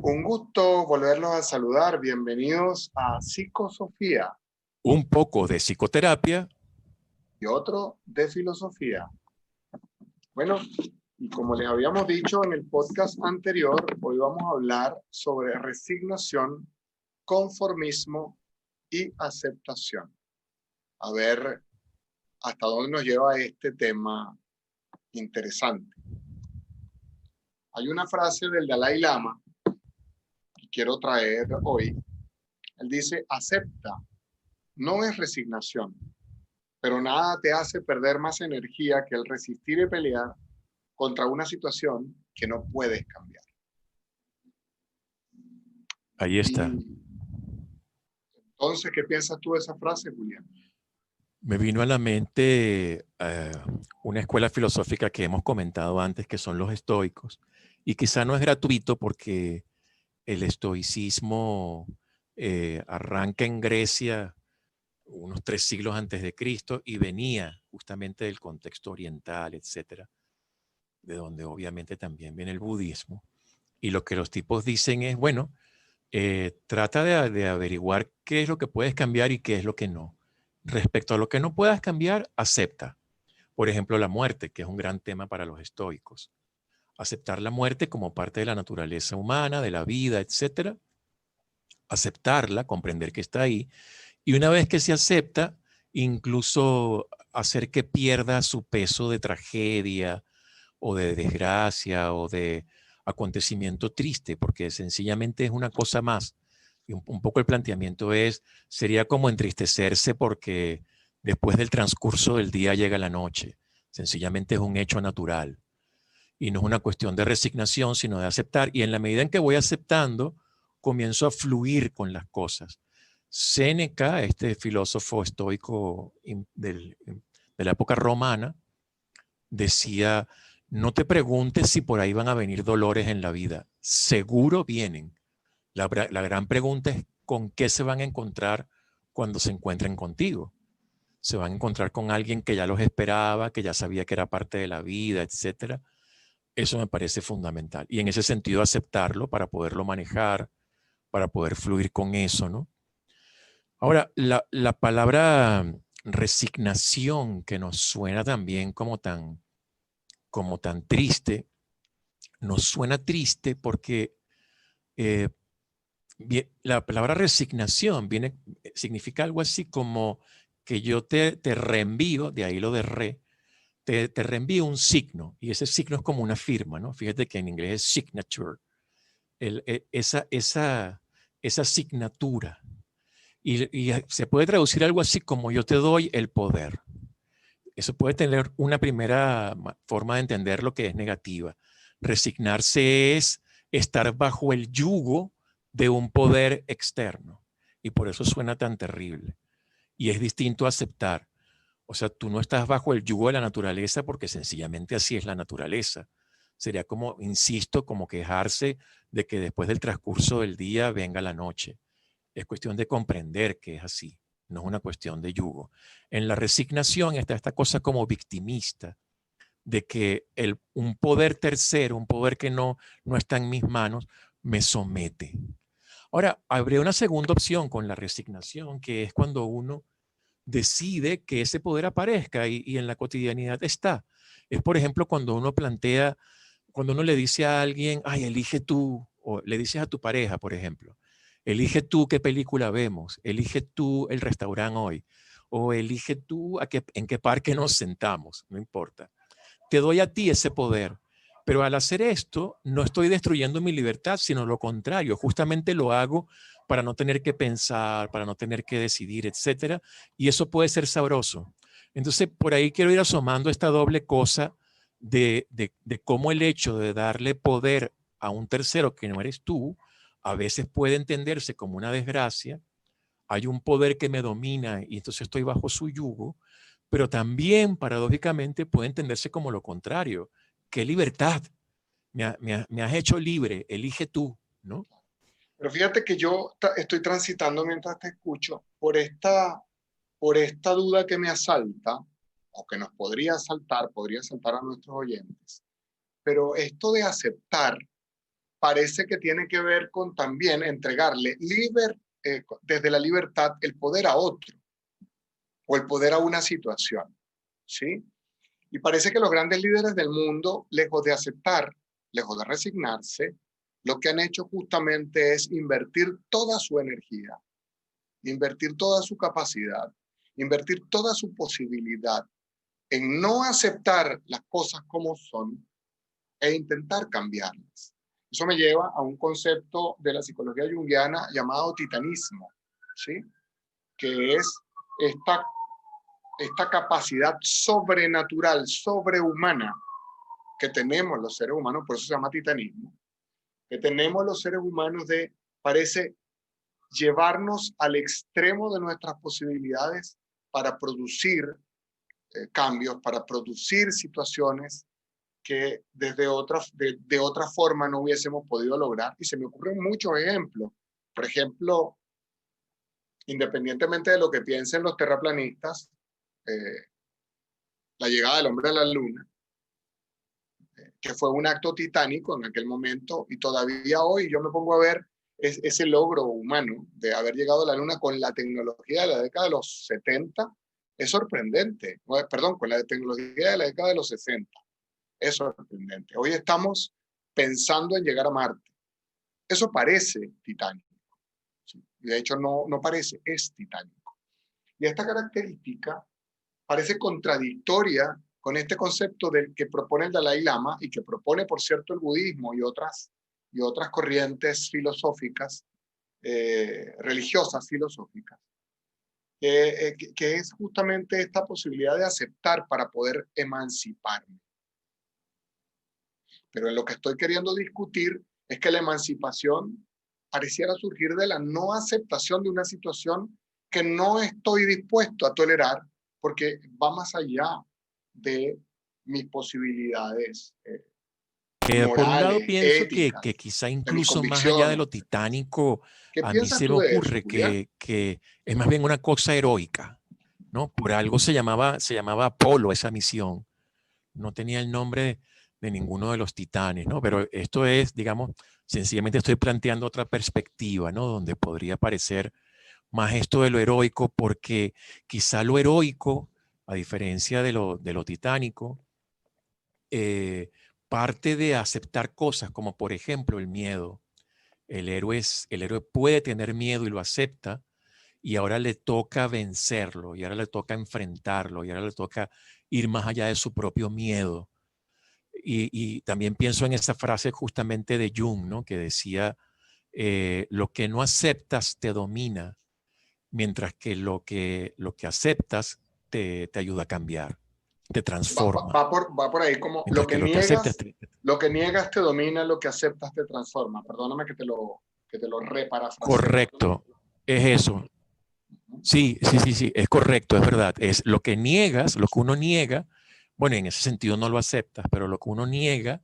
Un gusto volverlos a saludar. Bienvenidos a Psicosofía Un poco de psicoterapia. y otro de filosofía. Bueno, y como les habíamos dicho en el podcast anterior, hoy vamos a hablar sobre resignación, conformismo y aceptación. A ver hasta dónde nos lleva este tema interesante. Hay una frase del Dalai Lama que quiero traer hoy. Él dice: acepta, no es resignación, pero nada te hace perder más energía que el resistir y pelear contra una situación que no puedes cambiar. Ahí está. Y entonces, ¿qué piensas tú de esa frase, Julián? Me vino a la mente una escuela filosófica que hemos comentado antes, que son los estoicos. Y quizá no es gratuito porque el estoicismo arranca en Grecia unos 3 siglos antes de Cristo y venía justamente del contexto oriental, etcétera, de donde obviamente también viene el budismo. Y lo que los tipos dicen es, bueno, trata de averiguar qué es lo que puedes cambiar y qué es lo que no. Respecto a lo que no puedas cambiar, acepta. Por ejemplo, la muerte, que es un gran tema para los estoicos. Aceptar la muerte como parte de la naturaleza humana, de la vida, etcétera. Aceptarla, comprender que está ahí. Y una vez que se acepta, incluso hacer que pierda su peso de tragedia o de desgracia o de acontecimiento triste, porque sencillamente es una cosa más. Y un poco el planteamiento sería como entristecerse porque después del transcurso del día llega la noche. Sencillamente es un hecho natural. Y no es una cuestión de resignación, sino de aceptar. Y en la medida en que voy aceptando, comienzo a fluir con las cosas. Séneca, este filósofo estoico de la época romana, decía: no te preguntes si por ahí van a venir dolores en la vida. Seguro vienen. La gran pregunta es con qué se van a encontrar cuando se encuentren contigo. Se van a encontrar con alguien que ya los esperaba, que ya sabía que era parte de la vida, etcétera. Eso me parece fundamental. Y en ese sentido aceptarlo para poderlo manejar, para poder fluir con eso, ¿no? Ahora, la palabra resignación, que nos suena también como tan triste, nos suena triste porque eh, la palabra resignación significa algo así como que yo te reenvío, de ahí lo de te reenvío un signo, y ese signo es como una firma, ¿no? Fíjate que en inglés es signature, esa asignatura. Y se puede traducir algo así como yo te doy el poder. Eso puede tener una primera forma de entender lo que es negativa. Resignarse es estar bajo el yugo de un poder externo. Y por eso suena tan terrible. Y es distinto a aceptar. O sea, tú no estás bajo el yugo de la naturaleza porque sencillamente así es la naturaleza. Sería como, insisto, como quejarse de que después del transcurso del día venga la noche. Es cuestión de comprender que es así, no es una cuestión de yugo. En la resignación está esta cosa como victimista, de que un poder tercero, un poder que no está en mis manos, me somete. Ahora, habría una segunda opción con la resignación, que es cuando uno decide que ese poder aparezca y en la cotidianidad está. Es, por ejemplo, cuando uno le dice a alguien: ay, elige tú, o le dices a tu pareja, por ejemplo, elige tú qué película vemos, elige tú el restaurante hoy, o elige tú en qué parque nos sentamos, no importa. Te doy a ti ese poder. Pero al hacer esto, no estoy destruyendo mi libertad, sino lo contrario. Justamente lo hago para no tener que pensar, para no tener que decidir, etcétera. Y eso puede ser sabroso. Entonces, por ahí quiero ir asomando esta doble cosa de cómo el hecho de darle poder a un tercero que no eres tú, a veces puede entenderse como una desgracia. Hay un poder que me domina y entonces estoy bajo su yugo, pero también paradójicamente puede entenderse como lo contrario. ¡Qué libertad! Me has hecho libre, elige tú, ¿no? Pero fíjate que yo estoy transitando mientras te escucho por esta duda que me asalta, o que nos podría asaltar a nuestros oyentes. Pero esto de aceptar parece que tiene que ver con también entregarle desde la libertad el poder a otro o el poder a una situación, ¿sí? Y parece que los grandes líderes del mundo, lejos de aceptar, lejos de resignarse, lo que han hecho justamente es invertir toda su energía, invertir toda su capacidad, invertir toda su posibilidad en no aceptar las cosas como son e intentar cambiarlas. Eso me lleva a un concepto de la psicología junguiana llamado titanismo, ¿sí? Que es esta capacidad sobrenatural, sobrehumana que tenemos los seres humanos, por eso se llama titanismo, que tenemos los seres humanos parece llevarnos al extremo de nuestras posibilidades para producir cambios, para producir situaciones que de otra forma no hubiésemos podido lograr. Y se me ocurren muchos ejemplos. Por ejemplo, independientemente de lo que piensen los terraplanistas, la llegada del hombre a la luna, que fue un acto titánico en aquel momento, y todavía hoy yo me pongo a ver ese logro humano de haber llegado a la luna con la tecnología de la década de los 70, es sorprendente. Perdón, con la tecnología de la década de los 60. Es sorprendente. Hoy estamos pensando en llegar a Marte. Eso parece titánico. ¿Sí? De hecho, no parece, es titánico. Y esta característica parece contradictoria con este concepto del que propone el Dalai Lama y que propone, por cierto, el budismo y otras corrientes filosóficas, religiosas filosóficas, que es justamente esta posibilidad de aceptar para poder emanciparme. Pero en lo que estoy queriendo discutir es que la emancipación pareciera surgir de la no aceptación de una situación que no estoy dispuesto a tolerar porque va más allá de mis posibilidades Por un lado morales, pienso que éticas, quizá de mis incluso más allá de convicciones. lo titánico, ¿Qué a mí piensas se me tú de eso, ocurre Julián? que es más bien una cosa heroica, ¿no? Por algo se llamaba Apolo esa misión. No tenía el nombre de ninguno de los titanes, ¿no? Pero esto es, digamos, sencillamente estoy planteando otra perspectiva, ¿no? Donde podría parecer más esto de lo heroico, porque quizá lo heroico, a diferencia de lo titánico, parte de aceptar cosas como por ejemplo el miedo. El héroe puede tener miedo y lo acepta, y ahora le toca vencerlo, y ahora le toca enfrentarlo, y ahora le toca ir más allá de su propio miedo. Y también pienso en esa frase justamente de Jung, ¿no? Que decía, lo que no aceptas te domina, mientras que lo que aceptas te ayuda a cambiar, te transforma. Va por ahí como Mientras que lo que aceptas lo que niegas te domina, lo que aceptas te transforma. Perdóname que te lo reparafraseo. correcto, es eso. Sí, sí, sí, sí, es correcto, es verdad. Es lo que niegas, lo que uno niega, bueno, en ese sentido no lo aceptas, pero lo que uno niega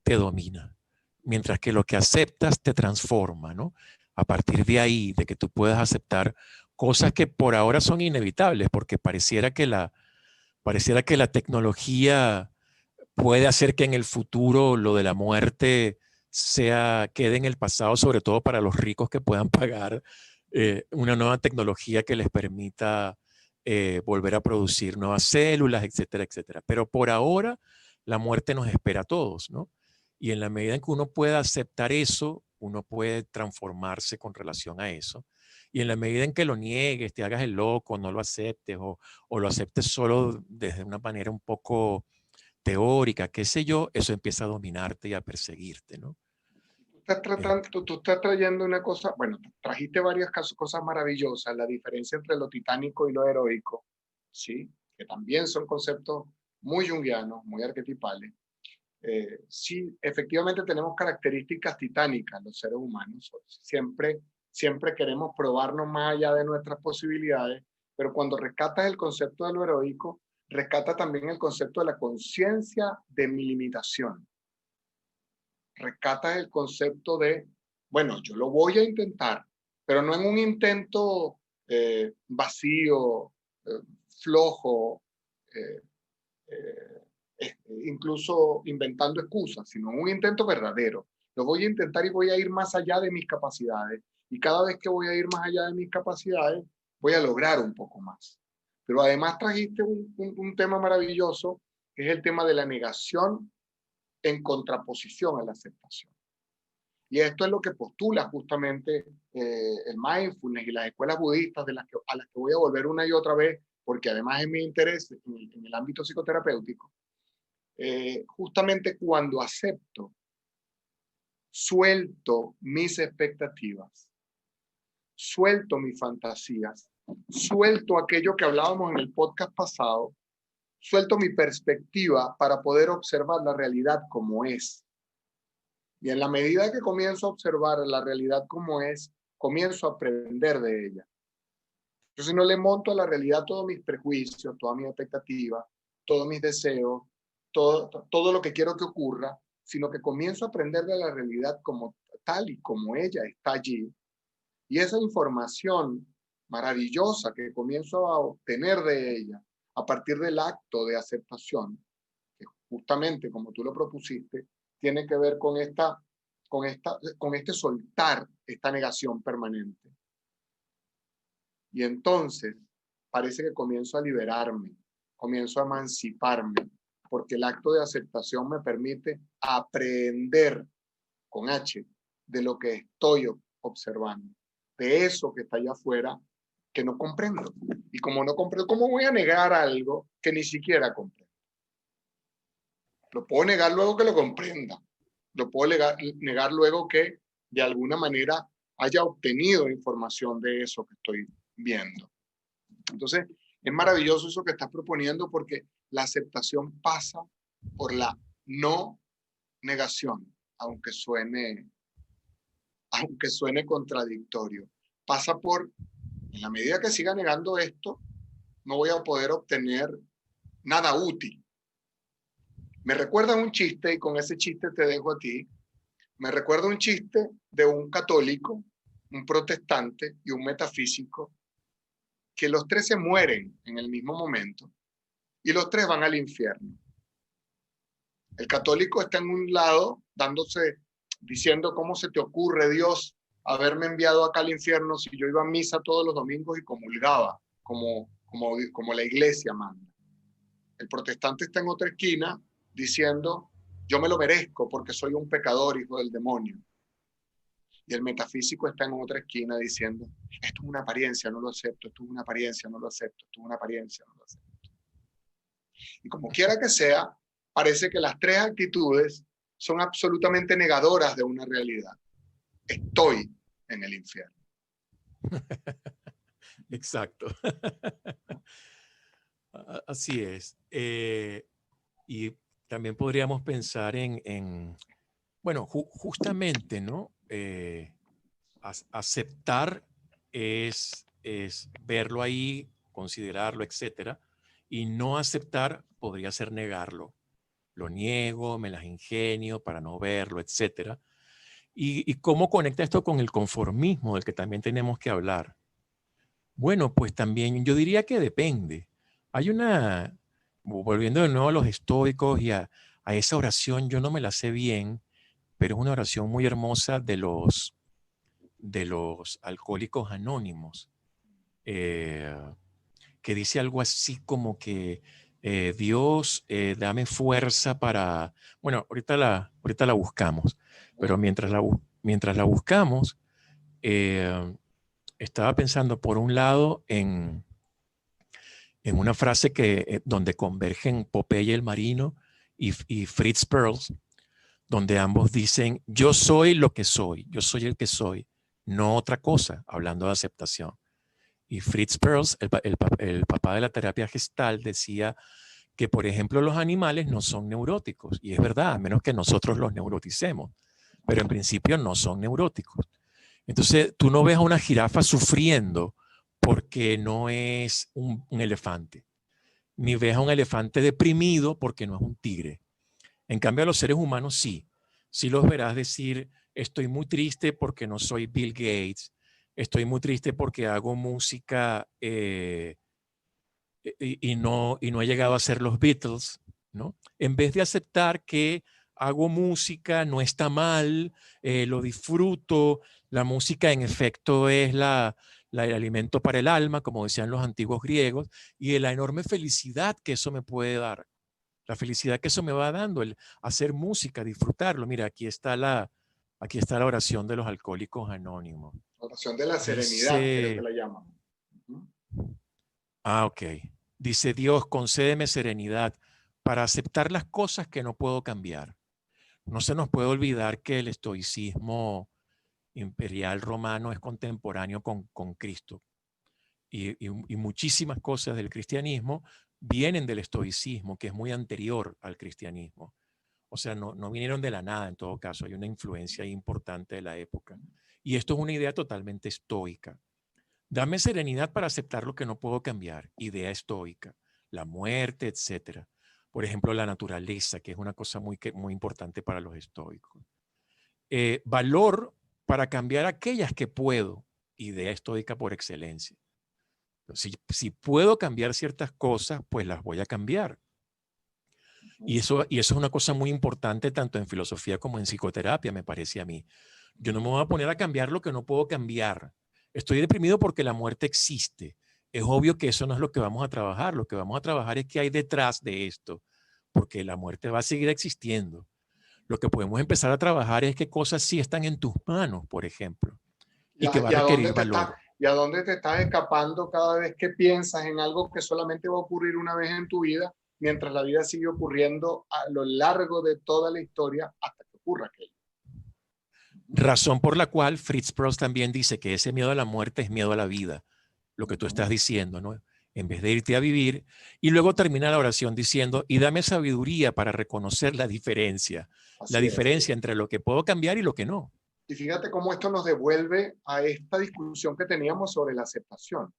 te domina. Mientras que lo que aceptas te transforma, ¿no? A partir de ahí, de que tú puedas aceptar cosas que por ahora son inevitables, porque pareciera que la tecnología puede hacer que en el futuro lo de la muerte quede en el pasado, sobre todo para los ricos que puedan pagar una nueva tecnología que les permita volver a producir nuevas células, etcétera, etcétera. Pero por ahora la muerte nos espera a todos, ¿no? Y en la medida en que uno pueda aceptar eso, uno puede transformarse con relación a eso. Y en la medida en que lo niegues, te hagas el loco, no lo aceptes o lo aceptes solo desde una manera un poco teórica, qué sé yo, eso empieza a dominarte y a perseguirte, ¿no? Eh, Tú estás trayendo una cosa, bueno, trajiste varias cosas maravillosas, la diferencia entre lo titánico y lo heroico, ¿sí? Que también son conceptos muy junguianos, muy arquetipales. Sí, efectivamente tenemos características titánicas los seres humanos. Siempre queremos probarnos más allá de nuestras posibilidades, pero cuando rescatas el concepto de lo heroico, rescata también el concepto de la conciencia de mi limitación. Rescatas el concepto de, bueno, yo lo voy a intentar, pero no en un intento vacío, flojo, eh, incluso inventando excusas, sino un intento verdadero. Lo voy a intentar y voy a ir más allá de mis capacidades. Y cada vez que voy a ir más allá de mis capacidades, voy a lograr un poco más. Pero además trajiste un tema maravilloso, que es el tema de la negación en contraposición a la aceptación. Y esto es lo que postula justamente el mindfulness y las escuelas budistas a las que voy a volver una y otra vez, porque además es mi interés en el ámbito psicoterapéutico. Justamente cuando acepto, suelto mis expectativas, suelto mis fantasías, suelto aquello que hablábamos en el podcast pasado, suelto mi perspectiva para poder observar la realidad como es. Y en la medida que comienzo a observar la realidad como es, comienzo a aprender de ella. Entonces no le monto a la realidad todos mis prejuicios, todas mis expectativas, todos mis deseos, todo lo que quiero que ocurra, sino que comienzo a aprender de la realidad como tal y como ella está allí. Y esa información maravillosa que comienzo a obtener de ella a partir del acto de aceptación, que justamente como tú lo propusiste, tiene que ver con este soltar esta negación permanente. Y entonces parece que comienzo a liberarme, comienzo a emanciparme, porque el acto de aceptación me permite aprender con H de lo que estoy observando, de eso que está allá afuera que no comprendo. Y como no comprendo, ¿cómo voy a negar algo que ni siquiera comprendo? Lo puedo negar luego que lo comprenda. Lo puedo negar luego que de alguna manera haya obtenido información de eso que estoy viendo. Entonces, es maravilloso eso que estás proponiendo porque la aceptación pasa por la no negación, aunque suene contradictorio. Pasa por, en la medida que siga negando esto, no voy a poder obtener nada útil. Me recuerda un chiste, y con ese chiste te dejo a ti. Me recuerda un chiste de un católico, un protestante y un metafísico, que los tres se mueren en el mismo momento y los tres van al infierno. El católico está en un lado diciendo cómo se te ocurre, Dios, haberme enviado acá al infierno si yo iba a misa todos los domingos y comulgaba, como la iglesia manda. El protestante está en otra esquina diciendo, yo me lo merezco porque soy un pecador, hijo del demonio. Y el metafísico está en otra esquina diciendo, esto es una apariencia, no lo acepto, esto es una apariencia, no lo acepto, esto es una apariencia, no lo acepto. Y como quiera que sea, parece que las tres actitudes son absolutamente negadoras de una realidad. Estoy en el infierno. Exacto. Así es. Y también podríamos pensar bueno, justamente, ¿no? Aceptar es verlo ahí, considerarlo, etcétera. Y no aceptar podría ser negarlo. Lo niego, me las ingenio para no verlo, etcétera. ¿Y cómo conecta esto con el conformismo del que también tenemos que hablar? Bueno, pues también yo diría que depende. Hay volviendo de nuevo a los estoicos y a esa oración, yo no me la sé bien, pero es una oración muy hermosa de los alcohólicos anónimos, que dice algo así como que Dios, dame fuerza para, bueno, ahorita la buscamos, pero mientras la buscamos, estaba pensando por un lado en una frase donde convergen Popeye el marino y Fritz Perls, donde ambos dicen, yo soy lo que soy, yo soy el que soy, no otra cosa, hablando de aceptación. Y Fritz Perls, el papá de la terapia gestal, decía que, por ejemplo, los animales no son neuróticos. Y es verdad, a menos que nosotros los neuroticemos. Pero en principio no son neuróticos. Entonces, tú no ves a una jirafa sufriendo porque no es un elefante. Ni ves a un elefante deprimido porque no es un tigre. En cambio, a los seres humanos sí. Sí los verás decir, estoy muy triste porque no soy Bill Gates. Estoy muy triste porque hago música y no he llegado a ser los Beatles, ¿no? En vez de aceptar que hago música, no está mal, lo disfruto. La música en efecto es el alimento para el alma, como decían los antiguos griegos, y de la enorme felicidad que eso me puede dar. La felicidad que eso me va dando, el hacer música, disfrutarlo. Mira, aquí está la oración de los alcohólicos anónimos. Oración de la serenidad, creo que Dice, la llaman. Ujú. ok. Dice Dios, concédeme serenidad para aceptar las cosas que no puedo cambiar. No se nos puede olvidar que el estoicismo imperial romano es contemporáneo con Cristo y muchísimas cosas del cristianismo vienen del estoicismo, que es muy anterior al cristianismo. O sea, no vinieron de la nada en todo caso, hay una influencia importante de la época. Y esto es una idea totalmente estoica. Dame serenidad para aceptar lo que no puedo cambiar, idea estoica, la muerte, etcétera. Por ejemplo, la naturaleza, que es una cosa muy importante para los estoicos. Valor para cambiar aquellas que puedo, idea estoica por excelencia. Si puedo cambiar ciertas cosas, pues las voy a cambiar. Y eso es una cosa muy importante tanto en filosofía como en psicoterapia, me parece a mí. Yo no me voy a poner a cambiar lo que no puedo cambiar. Estoy deprimido porque la muerte existe. Es obvio que eso no es lo que vamos a trabajar. Lo que vamos a trabajar es qué hay detrás de esto, porque la muerte va a seguir existiendo. Lo que podemos empezar a trabajar es qué cosas sí están en tus manos, por ejemplo, y que va a requerir valor. ¿Y a dónde te estás escapando cada vez que piensas en algo que solamente va a ocurrir una vez en tu vida, mientras la vida sigue ocurriendo a lo largo de toda la historia hasta que ocurra aquello? Razón por la cual Fritz Perls también dice que ese miedo a la muerte es miedo a la vida, lo que tú estás diciendo, ¿no? En vez de irte a vivir, y luego termina la oración diciendo, y dame sabiduría para reconocer la Así es. diferencia entre lo que puedo cambiar y lo que no. Y fíjate cómo esto nos devuelve a esta discusión que teníamos sobre la aceptación.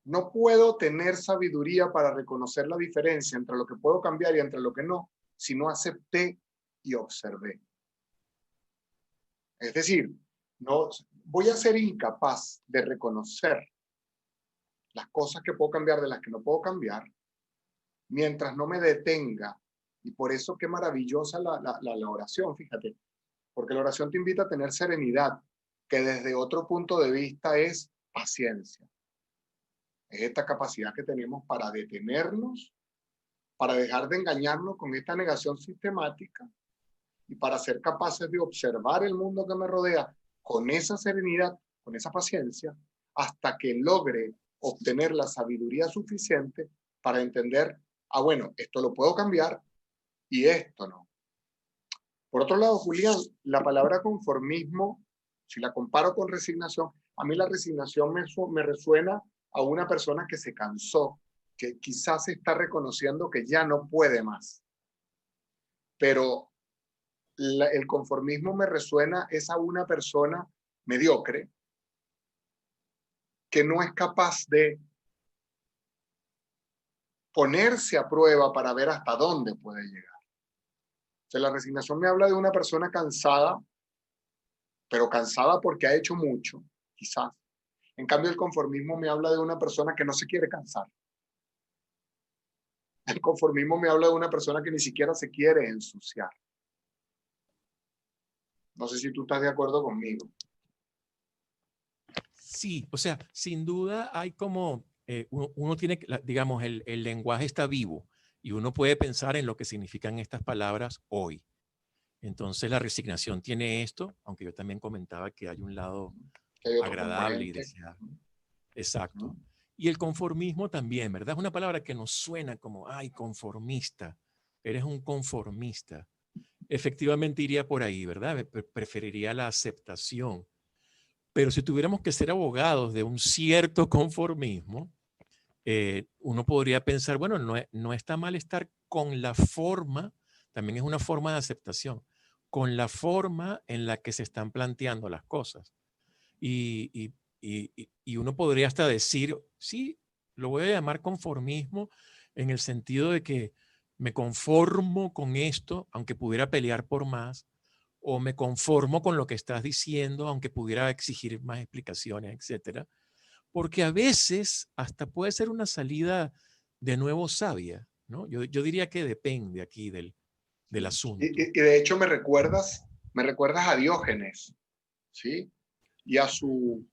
No puedo tener sabiduría para reconocer la diferencia entre lo que puedo cambiar y entre lo que no, si no acepté y observé. Es decir, no voy a ser incapaz de reconocer las cosas que puedo cambiar de las que no puedo cambiar mientras no me detenga. Y por eso qué maravillosa la oración, fíjate, porque la oración te invita a tener serenidad, que desde otro punto de vista es paciencia. Es esta capacidad que tenemos para detenernos, para dejar de engañarnos con esta negación sistemática y para ser capaces de observar el mundo que me rodea con esa serenidad, con esa paciencia, hasta que logre obtener la sabiduría suficiente para entender, bueno, esto lo puedo cambiar y esto no. Por otro lado, Julián, la palabra conformismo, si la comparo con resignación, a mí la resignación me resuena a una persona que se cansó, que quizás está reconociendo que ya no puede más. Pero el conformismo me resuena es a una persona mediocre que no es capaz de ponerse a prueba para ver hasta dónde puede llegar. O sea, la resignación me habla de una persona cansada, pero cansada porque ha hecho mucho, quizás. En cambio, el conformismo me habla de una persona que no se quiere cansar. El conformismo me habla de una persona que ni siquiera se quiere ensuciar. No sé si tú estás de acuerdo conmigo. Sí, o sea, sin duda hay como, uno tiene, digamos, el lenguaje está vivo y uno puede pensar en lo que significan estas palabras hoy. Entonces la resignación tiene esto, aunque yo también comentaba que hay un lado Que hay otro agradable y componente. deseable. Exacto. Y el conformismo también, ¿verdad? Es una palabra que nos suena como, ay, conformista. Eres un conformista. Efectivamente iría por ahí, ¿verdad? Preferiría la aceptación. Pero si tuviéramos que ser abogados de un cierto conformismo, uno podría pensar, bueno, no está mal estar con la forma, también es una forma de aceptación, con la forma en la que se están planteando las cosas. Y uno podría hasta decir, sí, lo voy a llamar conformismo en el sentido de que me conformo con esto, aunque pudiera pelear por más, o me conformo con lo que estás diciendo, aunque pudiera exigir más explicaciones, etcétera. Porque a veces hasta puede ser una salida de nuevo sabia, ¿no? Yo diría que depende aquí del asunto. Y de hecho me recuerdas a Diógenes, ¿sí? Y a su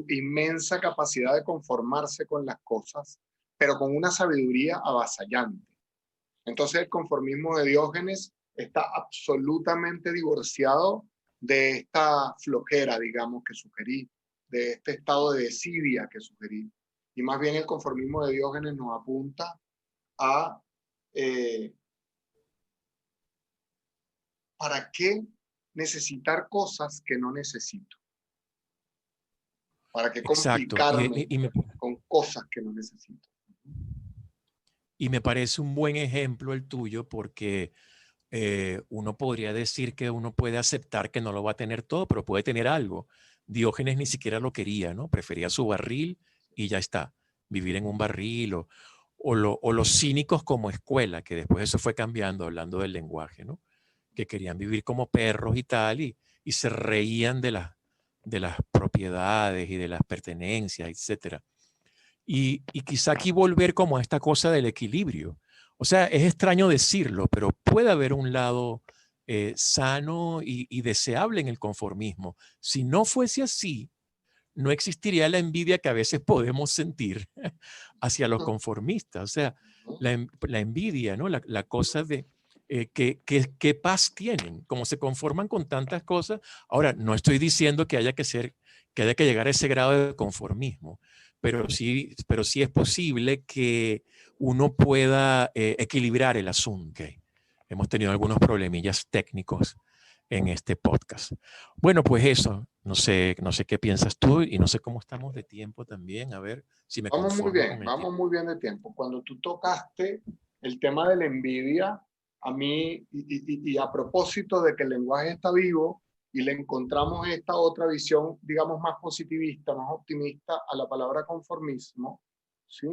inmensa capacidad de conformarse con las cosas, pero con una sabiduría avasallante. Entonces el conformismo de Diógenes está absolutamente divorciado de esta flojera, digamos, que sugerí, de este estado de desidia que sugerí. Y más bien el conformismo de Diógenes nos apunta a ¿para qué necesitar cosas que no necesito? ¿Para qué Exacto. complicarme con cosas que no necesito? Y me parece un buen ejemplo el tuyo porque uno podría decir que uno puede aceptar que no lo va a tener todo, pero puede tener algo. Diógenes ni siquiera lo quería, ¿no? Prefería su barril y ya está. Vivir en un barril o los cínicos como escuela, que después eso fue cambiando, hablando del lenguaje, ¿no? Que querían vivir como perros y tal, y se reían de las propiedades y de las pertenencias, etcétera. Y quizá aquí volver como a esta cosa del equilibrio. O sea, es extraño decirlo, pero puede haber un lado sano y deseable en el conformismo. Si no fuese así, no existiría la envidia que a veces podemos sentir hacia los conformistas. O sea, la envidia, ¿no? La cosa de qué paz tienen, como se conforman con tantas cosas. Ahora, no estoy diciendo que haya que llegar a ese grado de conformismo, pero sí es posible que uno pueda equilibrar el asunto. Hemos tenido algunos problemillas técnicos en este podcast. Bueno, pues eso, no sé qué piensas tú y no sé cómo estamos de tiempo también, a ver si me conformo con el tiempo. Vamos muy bien de tiempo. Cuando tú tocaste el tema de la envidia, a mí, y a propósito de que el lenguaje está vivo y le encontramos esta otra visión, digamos, más positivista, más optimista a la palabra conformismo, ¿sí?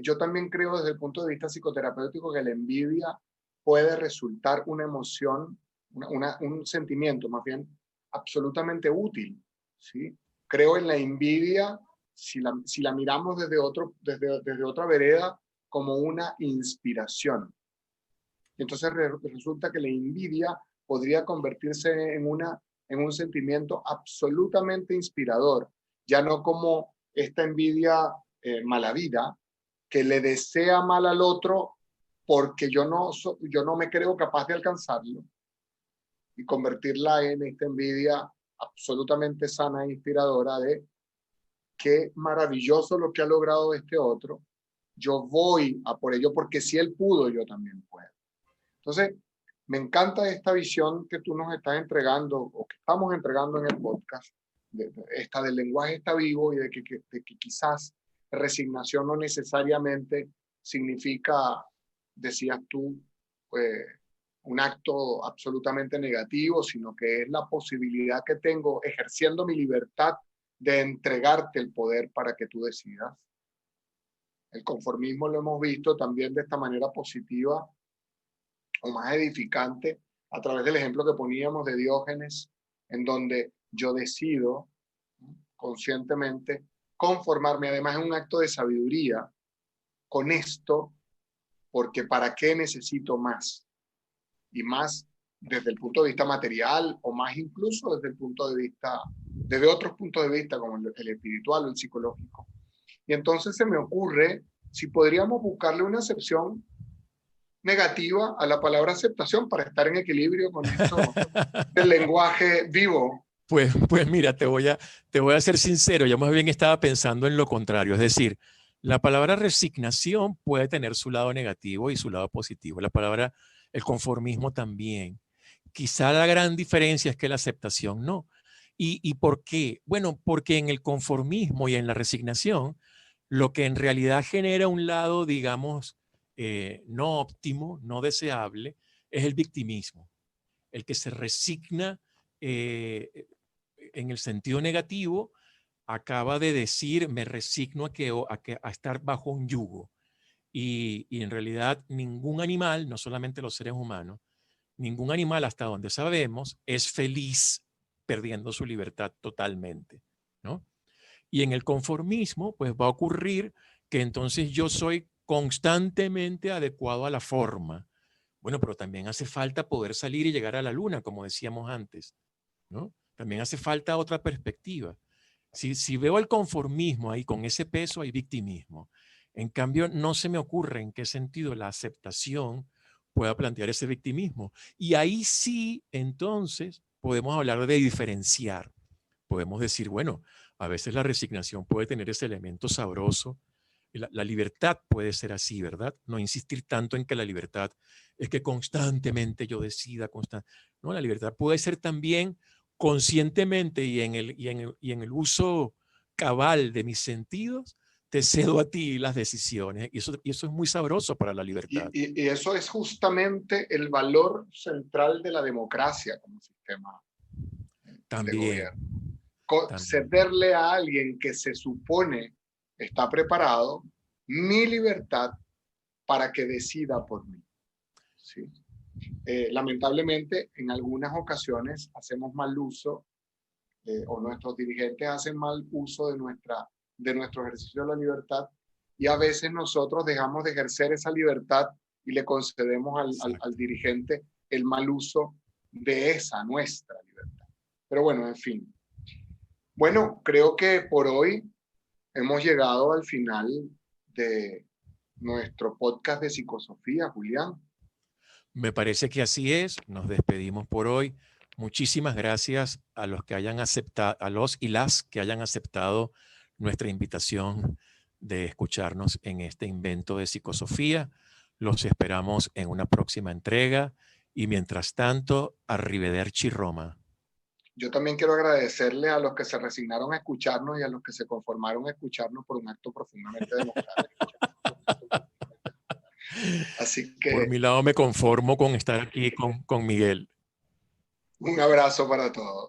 Yo también creo desde el punto de vista psicoterapéutico que la envidia puede resultar una emoción, un sentimiento más bien absolutamente útil, ¿sí? Creo en la envidia, si la miramos desde otra vereda, como una inspiración. Entonces resulta que la envidia podría convertirse en un sentimiento absolutamente inspirador, ya no como esta envidia mala vida, que le desea mal al otro porque yo no me creo capaz de alcanzarlo, y convertirla en esta envidia absolutamente sana e inspiradora de qué maravilloso lo que ha logrado este otro, yo voy a por ello porque si él pudo, yo también puedo. Entonces, me encanta esta visión que tú nos estás entregando o que estamos entregando en el podcast, esta del lenguaje está vivo y de que quizás resignación no necesariamente significa, decías tú, pues, un acto absolutamente negativo, sino que es la posibilidad que tengo ejerciendo mi libertad de entregarte el poder para que tú decidas. El conformismo lo hemos visto también de esta manera positiva o más edificante a través del ejemplo que poníamos de Diógenes, en donde yo decido conscientemente conformarme, además es un acto de sabiduría, con esto, porque ¿para qué necesito más? Y más desde el punto de vista material o más incluso desde el punto de vista, desde otros puntos de vista como el espiritual o el psicológico. Y entonces se me ocurre si podríamos buscarle una acepción negativa a la palabra aceptación para estar en equilibrio con esto del lenguaje vivo. Pues mira, te voy a ser sincero, yo más bien estaba pensando en lo contrario, es decir, la palabra resignación puede tener su lado negativo y su lado positivo, el conformismo también. Quizá la gran diferencia es que la aceptación no. ¿Y por qué? Bueno, porque en el conformismo y en la resignación, lo que en realidad genera un lado, digamos, no óptimo, no deseable, es el victimismo, el que se resigna en el sentido negativo, acaba de decir, me resigno a estar bajo un yugo. Y en realidad ningún animal, no solamente los seres humanos, ningún animal hasta donde sabemos es feliz perdiendo su libertad totalmente, ¿no? Y en el conformismo, pues va a ocurrir que entonces yo soy constantemente adecuado a la forma. Bueno, pero también hace falta poder salir y llegar a la luna, como decíamos antes, ¿no? También hace falta otra perspectiva. Si veo el conformismo ahí con ese peso, hay victimismo. En cambio, no se me ocurre en qué sentido la aceptación pueda plantear ese victimismo. Y ahí sí, entonces, podemos hablar de diferenciar. Podemos decir, bueno, a veces la resignación puede tener ese elemento sabroso. La libertad puede ser así, ¿verdad? No insistir tanto en que la libertad es que constantemente yo decida. No, la libertad puede ser también conscientemente y en el uso cabal de mis sentidos, te cedo a ti las decisiones. Y eso es muy sabroso para la libertad. Y eso es justamente el valor central de la democracia como sistema de También, gobierno. también. Cederle a alguien que se supone está preparado mi libertad para que decida por mí. ¿Sí? Lamentablemente, en algunas ocasiones hacemos mal uso o nuestros dirigentes hacen mal uso de nuestro ejercicio de la libertad y a veces nosotros dejamos de ejercer esa libertad y le concedemos al dirigente el mal uso de esa nuestra libertad. Pero bueno, en fin. Bueno, creo que por hoy hemos llegado al final de nuestro podcast de psicosofía, Julián. Me parece que así es. Nos despedimos por hoy. Muchísimas gracias a los que hayan aceptado, a los y las que hayan aceptado nuestra invitación de escucharnos en este invento de psicosofía. Los esperamos en una próxima entrega y mientras tanto, arrivederci Roma. Yo también quiero agradecerle a los que se resignaron a escucharnos y a los que se conformaron a escucharnos por un acto profundamente democrático. Así Por que mi lado me conformo con estar aquí con Miguel. un abrazo para todos.